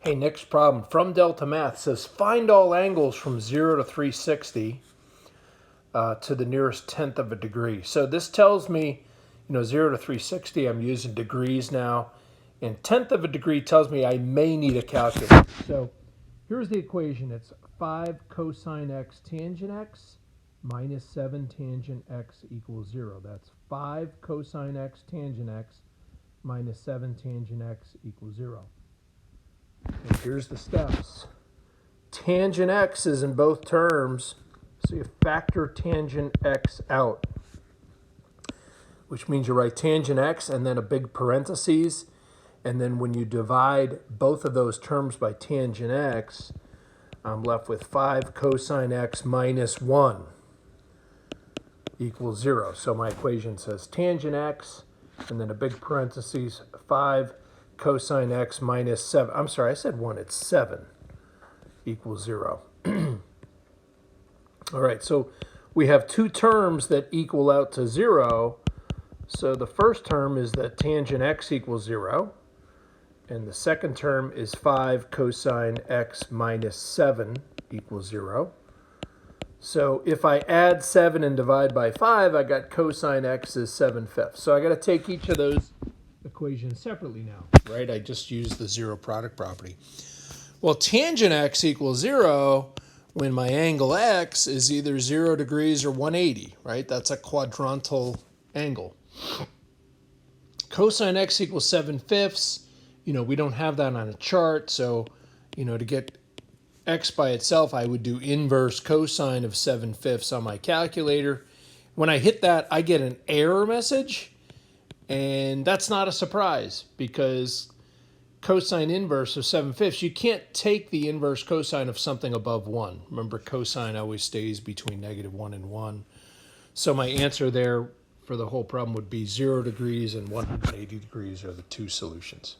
Hey, next problem from Delta Math says find all angles from 0 to 360 to the nearest tenth of a degree. So this tells me, 0 to 360, I'm using degrees now. And tenth of a degree tells me I may need a calculator. So here's the equation. It's 5 cosine x tangent x minus 7 tangent x equals 0. That's 5 cosine x tangent x minus 7 tangent x equals 0. And here's the steps. Tangent x is in both terms, so you factor tangent x out, which means you write tangent x and then a big parentheses, and then when you divide both of those terms by tangent x, I'm left with 5 cosine x minus 1 equals 0. So my equation says tangent x and then a big parentheses, 5 cosine x minus 7. I'm sorry, I said 1. It's 7 equals 0. All right, so we have two terms that equal out to 0. So the first term is that tangent x equals 0. And the second term is 5 cosine x minus 7 equals 0. So if I add 7 and divide by 5, I got cosine x is 7/5. So I got to take each of those equations separately now, right? I just used the zero product property. Well, tangent x equals 0 when my angle x is either 0 degrees or 180, right? That's a quadrantal angle. Cosine x equals 7/5. We don't have that on a chart, so, to get x by itself, I would do inverse cosine of 7/5 on my calculator. When I hit that, I get an error message, and that's not a surprise because cosine inverse of 7/5, you can't take the inverse cosine of something above 1. Remember, cosine always stays between -1 and 1. So my answer there for the whole problem would be 0 degrees and 180 degrees are the two solutions.